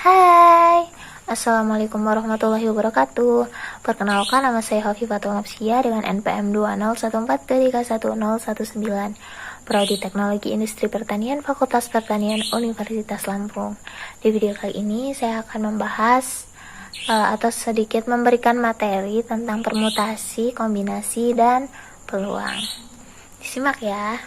Hai, Assalamualaikum warahmatullahi wabarakatuh. Perkenalkan, nama saya Hovifatul Nafsia dengan NPM 201431019, Prodi Teknologi Industri Pertanian, Fakultas Pertanian, Universitas Lampung. Di video kali ini saya akan membahas atau sedikit memberikan materi tentang permutasi, kombinasi, dan peluang. Disimak ya.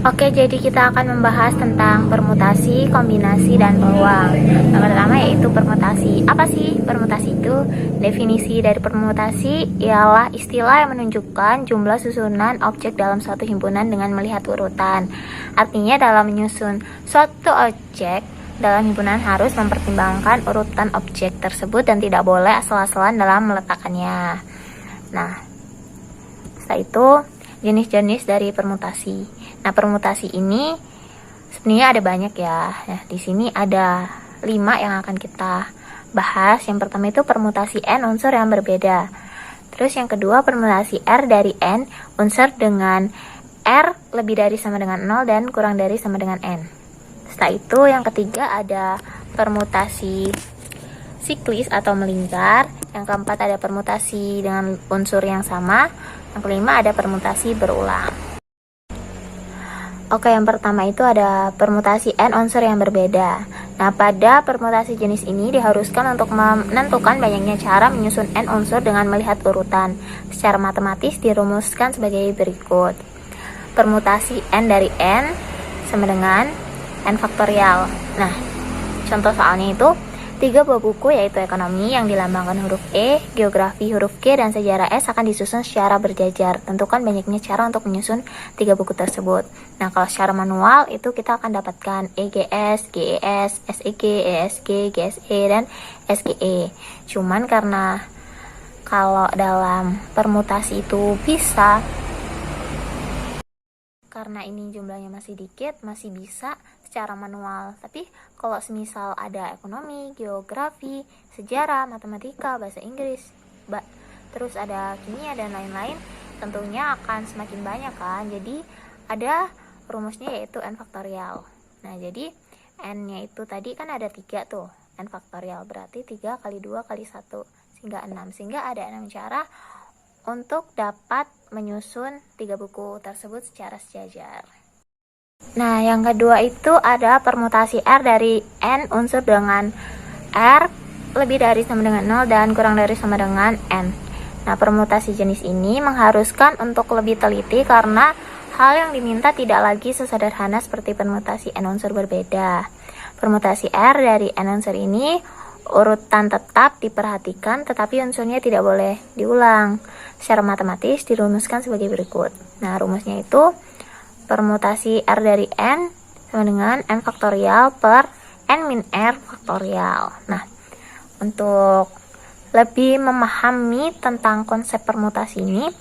Oke, jadi kita akan membahas tentang permutasi, kombinasi, dan peluang. Yang pertama yaitu permutasi. Apa sih permutasi itu? Definisi dari permutasi ialah istilah yang menunjukkan jumlah susunan objek dalam suatu himpunan dengan melihat urutan. Artinya dalam menyusun suatu objek dalam himpunan harus mempertimbangkan urutan objek tersebut dan tidak boleh asal-asalan dalam meletakkannya. Nah, setelah itu jenis-jenis dari permutasi. Nah, permutasi ini sebenarnya ada banyak ya. Nah, di sini ada 5 yang akan kita bahas. Yang pertama itu permutasi n unsur yang berbeda. Terus yang kedua permutasi r dari n unsur dengan r lebih dari sama dengan 0 dan kurang dari sama dengan n. Setelah itu yang ketiga ada permutasi siklis atau melingkar. Yang keempat ada permutasi dengan unsur yang sama. Yang kelima ada permutasi berulang. Oke, yang pertama itu ada permutasi n unsur yang berbeda. Nah, pada permutasi jenis ini diharuskan untuk menentukan banyaknya cara menyusun n unsur dengan melihat urutan. Secara matematis dirumuskan sebagai berikut. Permutasi n dari n sama dengan n faktorial. Nah, contoh soalnya itu 3 buah buku yaitu ekonomi yang dilambangkan huruf E, geografi huruf G, dan sejarah S akan disusun secara berjajar. Tentukan banyaknya cara untuk menyusun 3 buku tersebut. Nah, kalau secara manual itu kita akan dapatkan EGS, GES, SEG, ESG, GSE, dan SGE. Cuman karena kalau dalam permutasi itu bisa, karena ini jumlahnya masih dikit, masih bisa secara manual. Tapi kalau semisal ada ekonomi, geografi, sejarah, matematika, bahasa Inggris, terus ada kimia dan lain-lain, tentunya akan semakin banyak kan. Jadi ada rumusnya yaitu n faktorial. Nah, jadi n-nya itu tadi kan ada 3 tuh. N faktorial berarti 3 kali 2 kali 1 sehingga 6. Sehingga ada 6 cara untuk dapat menyusun 3 buku tersebut secara sejajar. Nah, yang kedua itu ada permutasi R dari N unsur dengan R lebih dari sama dengan 0 dan kurang dari sama dengan N. Nah, permutasi jenis ini mengharuskan untuk lebih teliti karena hal yang diminta tidak lagi sesederhana seperti permutasi N unsur berbeda. Permutasi R dari N unsur ini urutan tetap diperhatikan tetapi unsurnya tidak boleh diulang. Secara matematis dirumuskan sebagai berikut. Nah, rumusnya itu permutasi R dari N sama dengan N faktorial per N min R faktorial. Nah, untuk lebih memahami tentang konsep permutasi ini,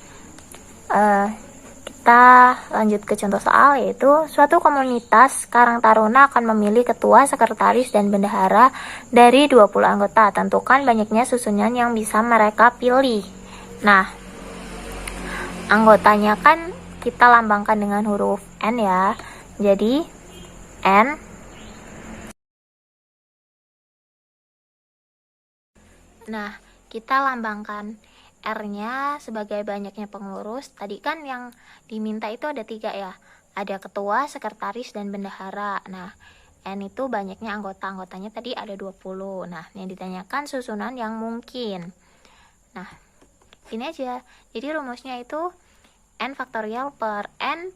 kita lanjut ke contoh soal, yaitu suatu komunitas Karang Taruna akan memilih ketua, sekretaris, dan bendahara dari 20 anggota. Tentukan banyaknya susunan yang bisa mereka pilih. Nah, anggotanya kan kita lambangkan dengan huruf N ya. Jadi N. Nah, kita lambangkan R-nya sebagai banyaknya pengurus. Tadi kan yang diminta itu ada 3 ya. Ada ketua, sekretaris, dan bendahara. Nah, N itu banyaknya anggota. Anggotanya tadi ada 20. Nah, yang ditanyakan susunan yang mungkin. Nah, ini aja. Jadi rumusnya itu N faktorial per N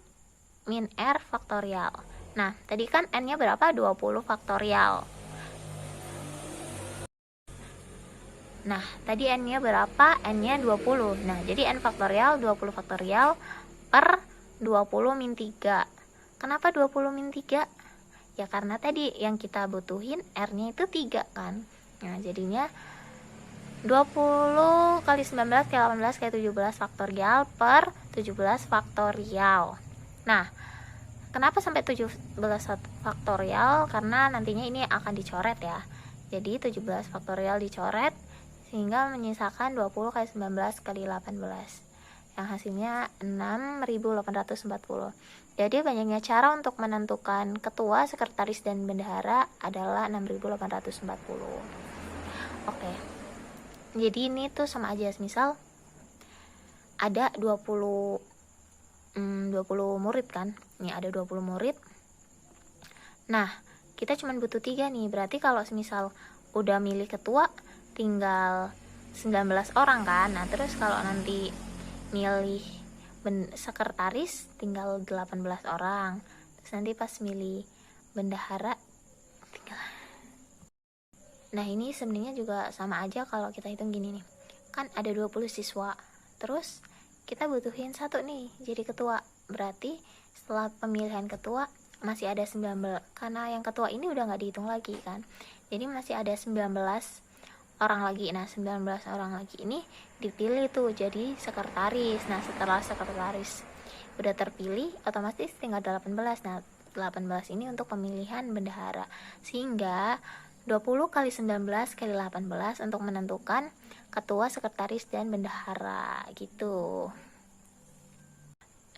min R faktorial. Nah, tadi kan N-nya berapa? 20 faktorial. Nah, tadi N-nya berapa? N-nya 20. Nah, jadi N faktorial 20 faktorial per 20 min 3. Kenapa 20 min 3? Ya karena tadi yang kita butuhin R-nya itu 3 kan. Nah, jadinya 20 kali 19 kali 18 kali 17 faktorial per 17 faktorial. Nah, kenapa sampai 17 faktorial? Karena nantinya ini akan dicoret ya. Jadi 17 faktorial dicoret sehingga menyisakan 20 kali 19 kali 18. yang hasilnya 6.840. Jadi banyaknya cara untuk menentukan ketua, sekretaris, dan bendahara adalah 6.840. Oke, jadi ini tuh sama aja, misal ada 20 murid kan, ini ada 20 murid. Nah, kita cuma butuh 3 nih, berarti kalau misal udah milih ketua tinggal 19 orang kan. Nah, terus kalau nanti milih sekretaris tinggal 18 orang. Terus nanti pas milih bendahara tinggal. Nah, ini sebenarnya juga sama aja kalau kita hitung gini nih. Kan ada 20 siswa. Terus kita butuhin 1 nih jadi ketua. Berarti setelah pemilihan ketua masih ada 19, karena yang ketua ini udah nggak dihitung lagi kan. Jadi masih ada 19 orang lagi. Nah, 19 orang lagi ini dipilih tuh jadi sekretaris. Nah, setelah sekretaris udah terpilih, otomatis tinggal 18. Nah, 18 ini untuk pemilihan bendahara. Sehingga 20 kali 19 kali 18 untuk menentukan ketua, sekretaris, dan bendahara gitu.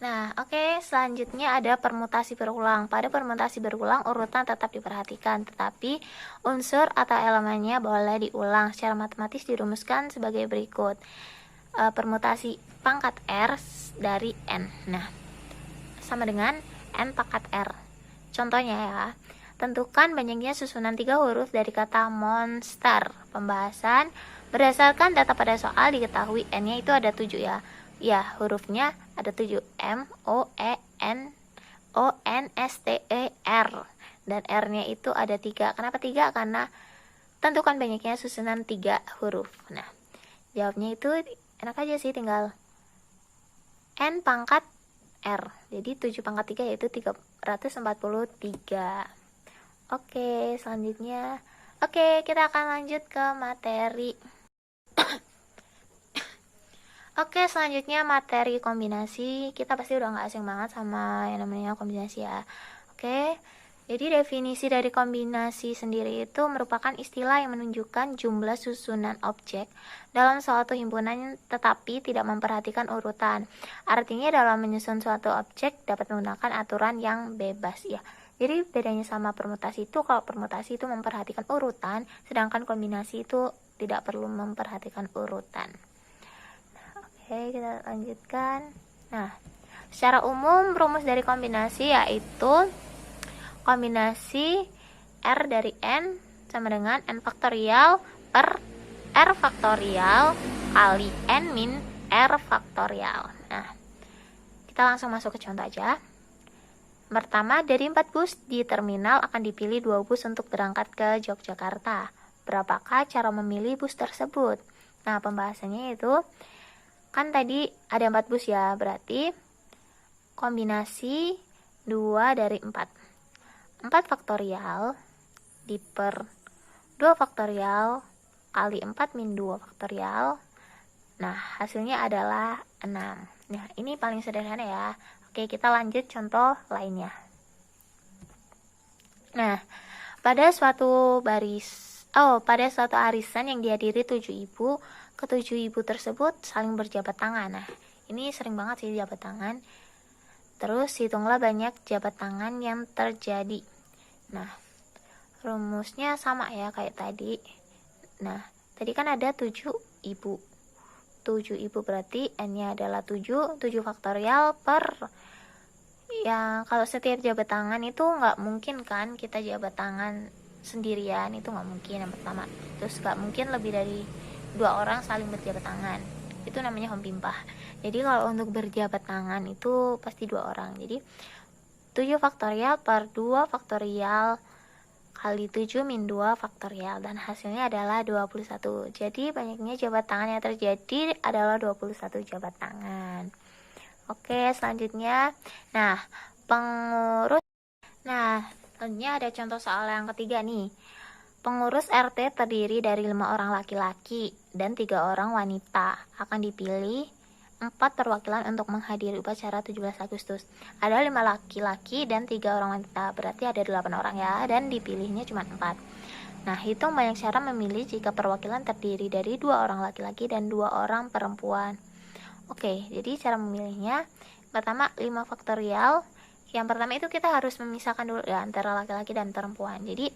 Nah, oke, selanjutnya ada permutasi berulang. Pada permutasi berulang, urutan tetap diperhatikan, tetapi unsur atau elemennya boleh diulang. Secara matematis dirumuskan sebagai berikut. Permutasi pangkat R dari N. Nah, sama dengan N pangkat R. Contohnya ya, tentukan banyaknya susunan 3 huruf dari kata monster. Pembahasan berdasarkan data pada soal diketahui N-nya itu ada 7 ya. Ya, hurufnya ada 7, M, O, E, N, O, N, S, T, E, R. Dan R-nya itu ada 3. Kenapa 3? Karena tentukan banyaknya susunan 3 huruf. Nah, jawabnya itu enak aja sih, tinggal N pangkat R. Jadi 7 pangkat 3 yaitu 343. Oke, selanjutnya. Oke, kita akan lanjut ke materi. Oke, selanjutnya materi kombinasi. Kita pasti udah gak asing banget sama yang namanya kombinasi ya. Oke, jadi definisi dari kombinasi sendiri itu merupakan istilah yang menunjukkan jumlah susunan objek dalam suatu himpunan tetapi tidak memperhatikan urutan. Artinya dalam menyusun suatu objek dapat menggunakan aturan yang bebas ya. Jadi bedanya sama permutasi itu, kalau permutasi itu memperhatikan urutan, sedangkan kombinasi itu tidak perlu memperhatikan urutan. Oke, kita lanjutkan. Nah, secara umum rumus dari kombinasi yaitu kombinasi R dari N sama dengan N faktorial per R faktorial kali N min R faktorial. Nah, kita langsung masuk ke contoh aja. Pertama, dari 4 bus di terminal akan dipilih 2 bus untuk berangkat ke Yogyakarta. Berapakah cara memilih bus tersebut? Nah, pembahasannya itu kan tadi ada 4 bus ya, berarti kombinasi 2 dari 4. 4 faktorial diper 2 faktorial kali 4 min 2 faktorial. Nah, hasilnya adalah 6. Nah, ini paling sederhana ya. Oke, kita lanjut contoh lainnya. Nah, pada suatu arisan yang dihadiri 7 ibu, ke-7 ibu tersebut saling berjabat tangan. Nah, ini sering banget sih jabat tangan. Terus hitunglah banyak jabat tangan yang terjadi. Nah, rumusnya sama ya kayak tadi. Nah, tadi kan ada 7 ibu. 7 ibu berarti N-nya adalah 7 faktorial per, ya kalau setiap jabat tangan itu nggak mungkin kan kita jabat tangan sendirian, itu nggak mungkin yang pertama. Terus nggak mungkin lebih dari 2 orang saling berjabat tangan, itu namanya hompimpah. Jadi kalau untuk berjabat tangan itu pasti 2 orang. Jadi 7 faktorial per 2 faktorial kali 7 min 2 faktorial, dan hasilnya adalah 21. Jadi banyaknya jabat tangan yang terjadi adalah 21 jabat tangan. Oke, selanjutnya. Nah, selanjutnya ada contoh soal yang ketiga nih. Pengurus RT terdiri dari 5 orang laki-laki dan 3 orang wanita. Akan dipilih 4 perwakilan untuk menghadiri upacara 17 Agustus. Ada 5 laki-laki dan 3 orang wanita, berarti ada 8 orang ya, dan dipilihnya cuma 4. Nah, hitung banyak cara memilih jika perwakilan terdiri dari 2 orang laki-laki dan 2 orang perempuan. Oke, jadi cara memilihnya pertama 5 faktorial. Yang pertama itu kita harus memisahkan dulu ya antara laki-laki dan perempuan. Jadi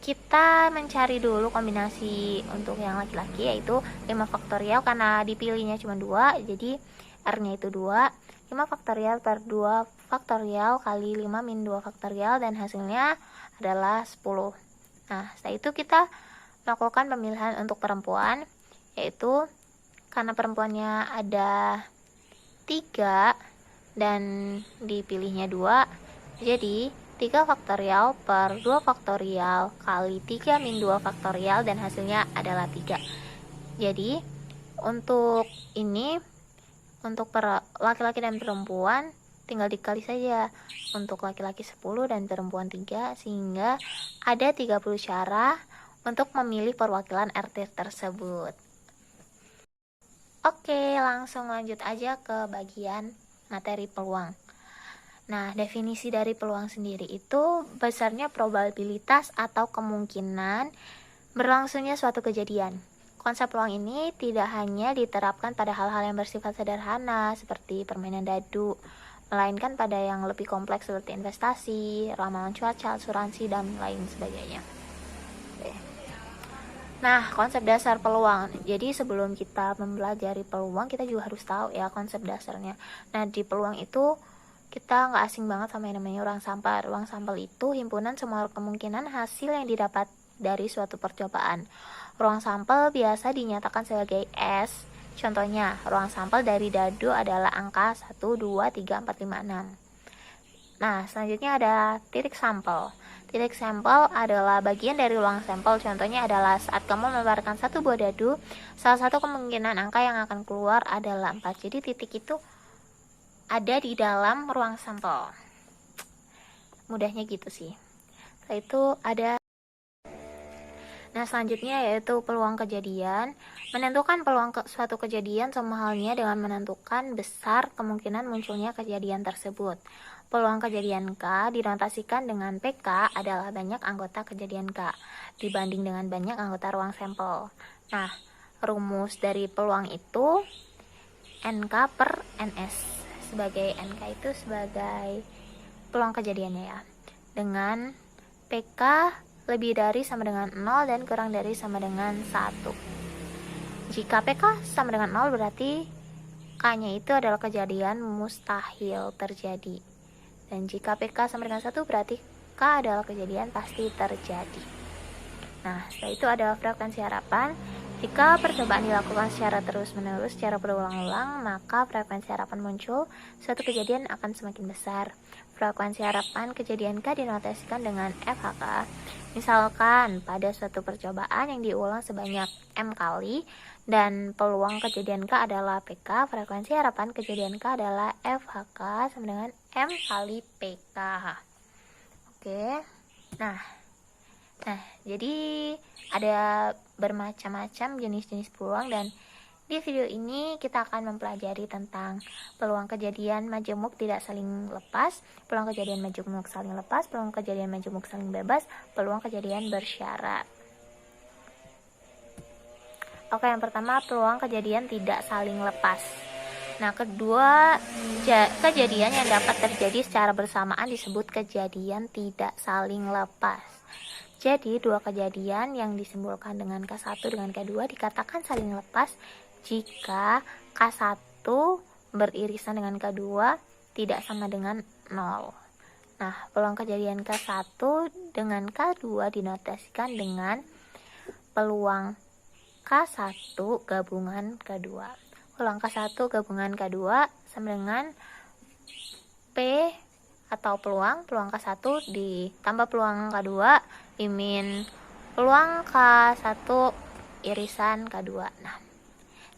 kita mencari dulu kombinasi untuk yang laki-laki, yaitu 5 faktorial karena dipilihnya cuma 2, jadi R-nya itu 2. 5 faktorial per 2 faktorial kali 5 min 2 faktorial, dan hasilnya adalah 10. Nah, setelah itu kita melakukan pemilihan untuk perempuan, yaitu karena perempuannya ada 3 dan dipilihnya 2, jadi 3 faktorial per 2 faktorial kali 3 min 2 faktorial, dan hasilnya adalah 3. Jadi untuk ini, untuk laki-laki dan perempuan tinggal dikali saja. Untuk laki-laki 10 dan perempuan 3, sehingga ada 30 cara untuk memilih perwakilan RT tersebut. Oke, langsung lanjut aja ke bagian materi peluang. Nah, definisi dari peluang sendiri itu besarnya probabilitas atau kemungkinan berlangsungnya suatu kejadian. Konsep peluang ini tidak hanya diterapkan pada hal-hal yang bersifat sederhana seperti permainan dadu, melainkan pada yang lebih kompleks seperti investasi, ramalan cuaca, asuransi, dan lain sebagainya. Nah, konsep dasar peluang. Jadi sebelum kita mempelajari peluang, kita juga harus tahu ya konsep dasarnya. Nah, di peluang itu kita nggak asing banget sama yang namanya ruang sampel. Ruang sampel itu himpunan semua kemungkinan hasil yang didapat dari suatu percobaan. Ruang sampel biasa dinyatakan sebagai S. Contohnya, ruang sampel dari dadu adalah angka 1, 2, 3, 4, 5, 6. Nah, selanjutnya ada titik sampel. Titik sampel adalah bagian dari ruang sampel. Contohnya adalah saat kamu melemparkan satu buah dadu, salah satu kemungkinan angka yang akan keluar adalah 4. Jadi titik itu ada di dalam ruang sampel. Mudahnya gitu sih. Setelah itu ada. Nah, selanjutnya yaitu peluang kejadian. Menentukan peluang suatu kejadian sama halnya dengan menentukan besar kemungkinan munculnya kejadian tersebut. Peluang kejadian K dinotasikan dengan PK adalah banyak anggota kejadian K dibanding dengan banyak anggota ruang sampel. Nah, rumus dari peluang itu NK per NS. Sebagai NK itu sebagai peluang kejadiannya ya. Dengan PK lebih dari sama dengan 0 dan kurang dari sama dengan 1. Jika PK sama dengan 0 berarti K-nya itu adalah kejadian mustahil terjadi. Dan jika PK sama dengan 1 berarti K adalah kejadian pasti terjadi. Nah, setelah itu ada frekuensi harapan. Jika percobaan dilakukan secara terus-menerus, secara berulang-ulang, maka frekuensi harapan muncul, suatu kejadian akan semakin besar. Frekuensi harapan kejadian K dinotasikan dengan FHK. Misalkan pada suatu percobaan yang diulang sebanyak M kali, dan peluang kejadian K adalah PK, frekuensi harapan kejadian K adalah FHK sama dengan M kali PK. Oke. Nah, jadi ada bermacam-macam jenis-jenis peluang, dan di video ini kita akan mempelajari tentang peluang kejadian majemuk tidak saling lepas, peluang kejadian majemuk saling lepas, peluang kejadian majemuk saling bebas, peluang kejadian bersyarat. Oke, yang pertama peluang kejadian tidak saling lepas. Nah, kedua, kejadian yang dapat terjadi secara bersamaan disebut kejadian tidak saling lepas. Jadi, dua kejadian yang disimbolkan dengan K1 dengan K2 dikatakan saling lepas jika K1 beririsan dengan K2 tidak sama dengan 0. Nah, peluang kejadian K1 dengan K2 dinotasikan dengan peluang K1 gabungan K2. Peluang K1 gabungan K2 sama dengan P atau peluang K1 ditambah peluang K2 dimin peluang K1 irisan K2.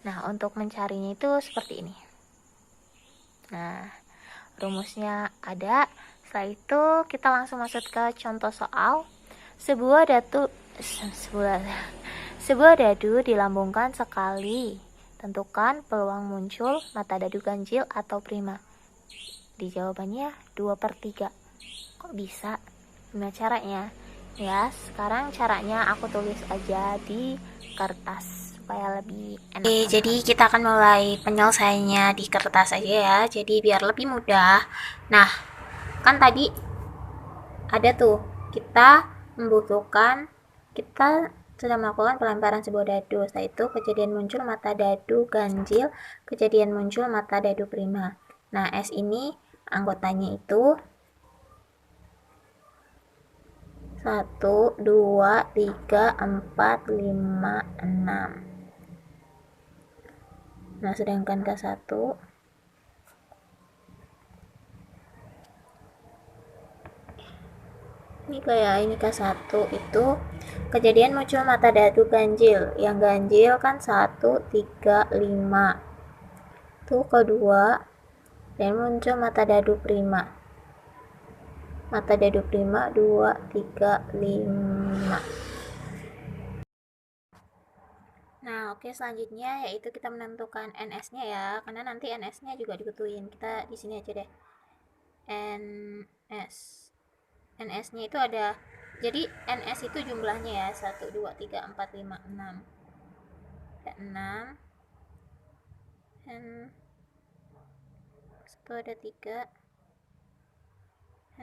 Nah, untuk mencarinya itu seperti ini. Nah, rumusnya ada. Setelah itu kita langsung masuk ke contoh soal. Sebuah dadu dilambungkan sekali. Tentukan peluang muncul mata dadu ganjil atau prima. Di jawabannya 2/3. Kok bisa? Gimana caranya? Ya, sekarang caranya aku tulis aja di kertas supaya lebih enak. Oke, jadi kita akan mulai penyelesaiannya di kertas aja ya, jadi biar lebih mudah. Nah, kan tadi ada tuh, kita sudah melakukan pelemparan sebuah dadu. Setelah itu kejadian muncul mata dadu ganjil, kejadian muncul mata dadu prima. Nah, S ini anggotanya itu 1, 2, 3, 4, 5, 6. Nah, sedangkan K1 ini K1 itu kejadian muncul mata dadu ganjil. Yang ganjil kan 1, 3, 5. Tuh kedua, dan muncul mata dadu prima. Mata dadu prima 2, 3, 5. Nah, oke, selanjutnya yaitu kita menentukan NS-nya ya, karena nanti NS-nya juga dibutuhin. Kita di sini aja deh. NS-nya itu ada, jadi NS itu jumlahnya ya, 1, 2, 3, 4, 5, 6. Ada 6. N1 ada 3.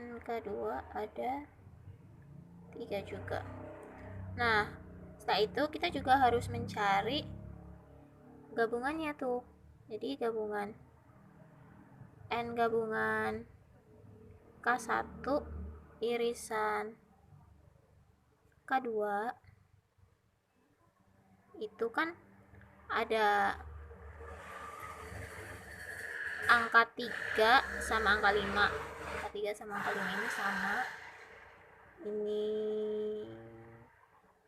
K2 ada 3 juga. Nah, setelah itu kita juga harus mencari gabungannya tuh. Jadi gabungan N gabungan K1 irisan K2 itu kan ada angka 3 sama angka 5. Angka 3 sama angka 5 ini sama.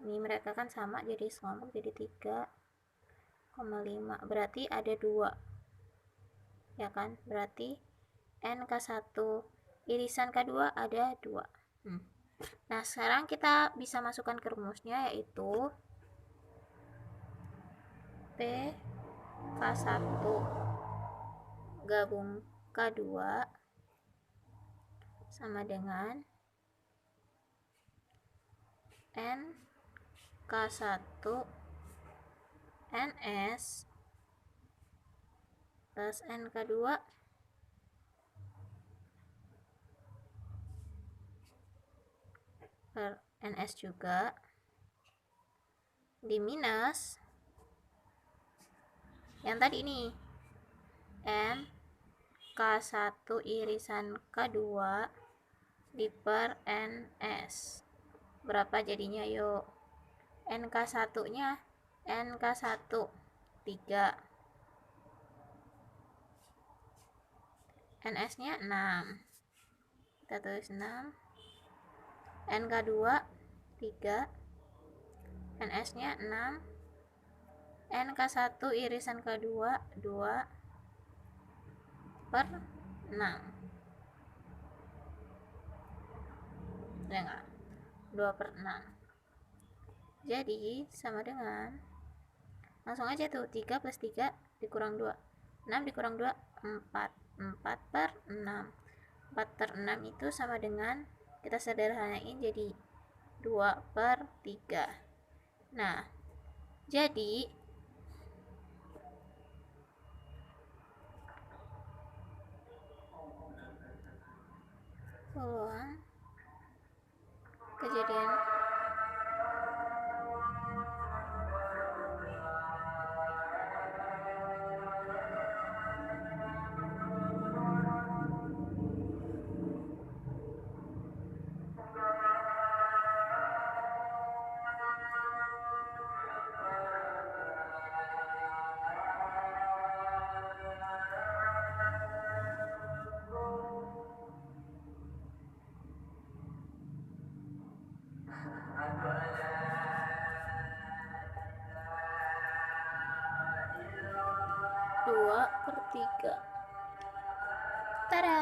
Ini mereka kan sama, jadi sekelompok, jadi 3,5. Berarti ada 2. Ya kan? Berarti NK1 irisan K2 ada 2. Nah, sekarang kita bisa masukkan ke rumusnya, yaitu P K1 gabung K2 sama dengan N K1 NS plus NK2 per NS juga di minus yang tadi ini N K1 irisan K2 di per NS. Berapa jadinya yuk? NK1 nya NK1 3, NS nya 6, kita tulis 6, NK2 3, NS nya 6, NK1 irisan K2 2 per 6. Ya enggak? 2 per 6. Jadi sama dengan, langsung aja tuh, 3 plus 3 dikurang 2, 6 dikurang 2 4, 4 per 6. 4 per 6 itu sama dengan, kita sederhanain jadi 2 per 3. Nah, jadi peluang kejadian per 3. Tada!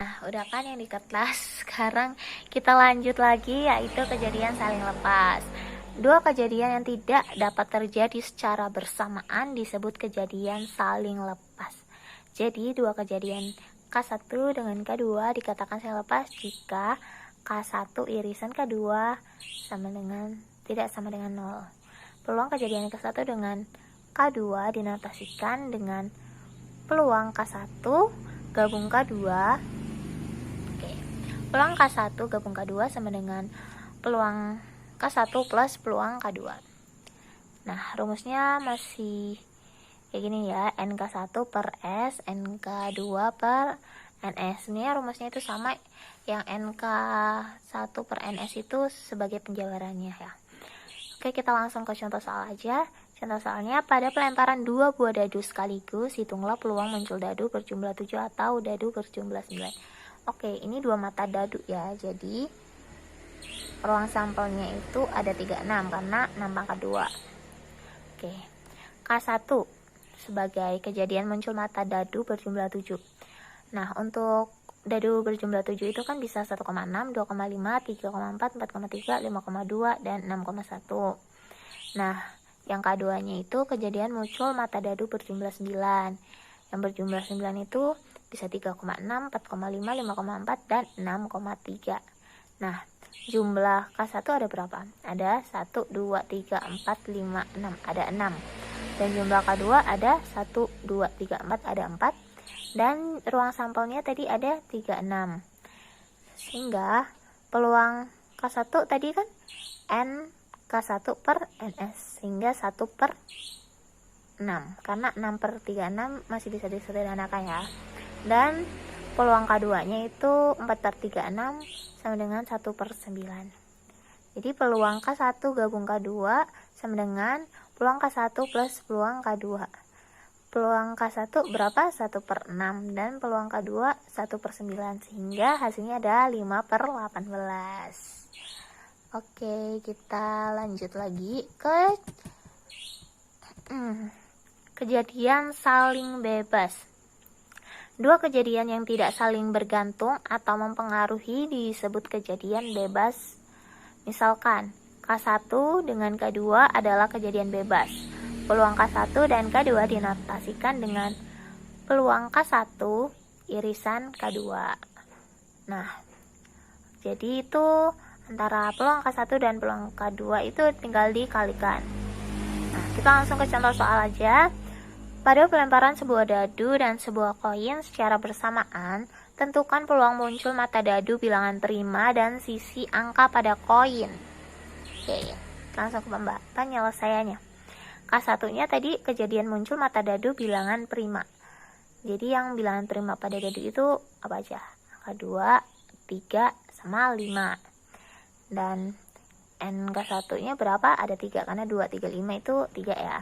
Nah, udah kan yang di kertas. Sekarang kita lanjut lagi, yaitu kejadian saling lepas. Dua kejadian yang tidak dapat terjadi secara bersamaan disebut kejadian saling lepas. Jadi, dua kejadian K1 dengan K2 dikatakan saling lepas jika K1 irisan K2 tidak sama dengan 0. peluang kejadian K1 dengan K2 dinotasikan dengan peluang K1 gabung K2. Oke. Peluang K1 gabung K2 sama dengan peluang K1 plus peluang K2. Nah, rumusnya masih kayak gini ya, NK1 per S, NK2 per NS. Sebenarnya rumusnya itu sama, yang NK1 per NS itu sebagai penjabarannya ya. Oke, kita langsung ke contoh soal aja. Contoh soalnya, pada pelemparan 2 buah dadu sekaligus, hitunglah peluang muncul dadu berjumlah 7 atau dadu berjumlah 9. Oke, ini 2 mata dadu ya, jadi ruang sampelnya itu ada 36 karena 6 pangkat 2. Oke, K1 sebagai kejadian muncul mata dadu berjumlah 7. Nah, untuk dadu berjumlah 7 itu kan bisa 1,6, 2,5, 3,4, 4,3, 5,2, dan 6,1. Nah, yang K2-nya itu kejadian muncul mata dadu berjumlah 9. Yang berjumlah 9 itu bisa 3,6, 4,5, 5,4, dan 6,3. Nah, jumlah K1 ada berapa? Ada 1, 2, 3, 4, 5, 6. Ada 6. Dan jumlah K2 ada 1, 2, 3, 4. Ada 4. Dan ruang sampelnya tadi ada 36. Sehingga peluang K1 tadi kan N K1 per NS. Sehingga 1 per 6. Karena 6 per 36 masih bisa disederhanakan ya. Dan peluang K2-nya itu 4 per 36 sama dengan 1 per 9. Jadi peluang K1 gabung K2 sama dengan peluang K1 plus peluang K2. Peluang K1 berapa? 1 per 6. Dan peluang K2 1 per 9. Sehingga hasilnya ada 5 per 18. Oke, kita lanjut lagi ke kejadian saling bebas. Dua kejadian yang tidak saling bergantung atau mempengaruhi disebut kejadian bebas. Misalkan, K1 dengan K2 adalah kejadian bebas. Peluang K1 dan K2 dinotasikan dengan peluang K1 irisan K2. Nah, jadi itu antara peluang K1 dan peluang K2 itu tinggal dikalikan. Nah, kita langsung ke contoh soal aja. Pada pelemparan sebuah dadu dan sebuah koin secara bersamaan, tentukan peluang muncul mata dadu bilangan prima dan sisi angka pada koin. Oke, langsung ke penyelesaiannya. K1-nya tadi kejadian muncul mata dadu bilangan prima. Jadi yang bilangan prima pada dadu itu apa aja? Angka 2, 3, sama 5. Dan NK1-nya berapa? Ada 3, karena 2, 3, 5 itu 3 ya.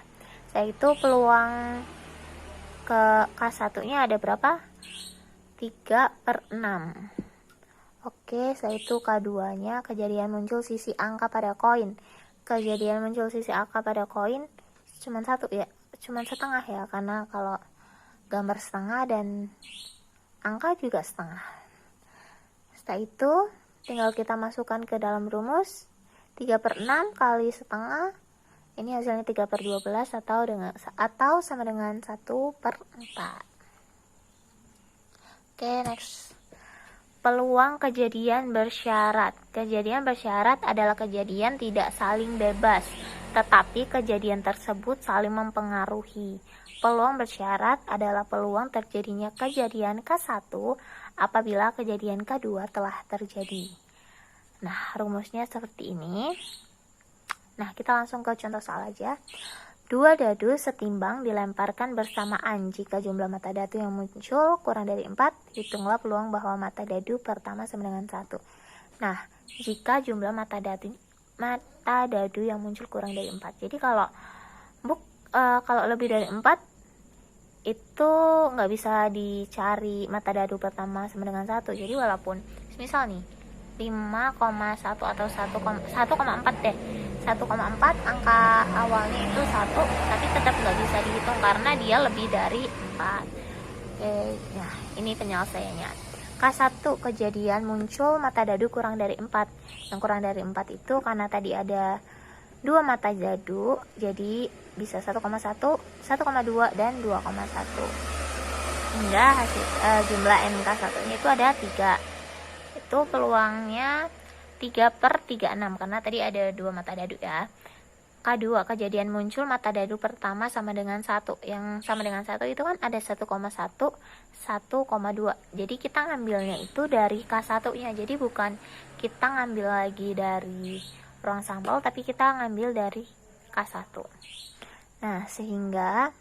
Yaitu peluang ke K1-nya ada berapa? 3 per 6. Oke, setelah itu K2-nya kejadian muncul sisi angka pada koin. Kejadian muncul sisi angka pada koin cuma 1 ya, cuma setengah ya, karena kalau gambar setengah dan angka juga setengah. Setelah itu tinggal kita masukkan ke dalam rumus. 3 per 6 kali setengah, ini hasilnya 3 per 12 atau sama dengan 1 per 4. Oke, next. Peluang kejadian bersyarat. Kejadian bersyarat adalah kejadian tidak saling bebas, tetapi kejadian tersebut saling mempengaruhi. Peluang bersyarat adalah peluang terjadinya kejadian K1 apabila kejadian K2 telah terjadi. Nah, rumusnya seperti ini. Nah, kita langsung ke contoh soal aja. 2 dadu setimbang dilemparkan bersamaan. Jika jumlah mata dadu yang muncul kurang dari 4, hitunglah peluang bahwa mata dadu pertama sama dengan 1. Nah, jika jumlah mata dadu yang muncul kurang dari 4. Jadi kalau lebih dari 4 itu nggak bisa dicari mata dadu pertama sama dengan 1. Jadi walaupun misal nih 5,1 atau 1,4 deh. 1,4 angka awalnya itu 1, tapi tetap nggak bisa dihitung karena dia lebih dari 4. Oke, nah ini penyelesaiannya. K1 kejadian muncul mata dadu kurang dari 4. Yang kurang dari 4 itu karena tadi ada 2 mata dadu, jadi bisa 1,1, 1,2, dan 2,1. Hingga hasil jumlah NK1-nya itu ada 3. Itu peluangnya 3 per 36 karena tadi ada 2 mata dadu ya. K2, kejadian muncul mata dadu pertama sama dengan 1. Yang sama dengan 1 itu kan ada 1,1, 1,2. Jadi kita ngambilnya itu dari K1-nya. Jadi bukan kita ngambil lagi dari ruang sampel, tapi kita ngambil dari K1. Nah, sehingga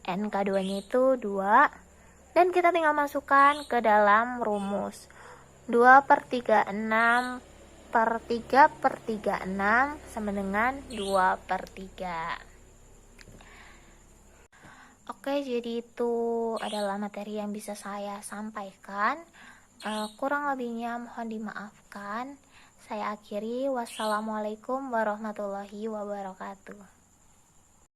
NK2-nya itu 2. Dan kita tinggal masukkan ke dalam rumus. 2/36 per 3/36 sama dengan 2/3. Oke, jadi itu adalah materi yang bisa saya sampaikan. Kurang lebihnya mohon dimaafkan. Saya akhiri. Wassalamualaikum warahmatullahi wabarakatuh.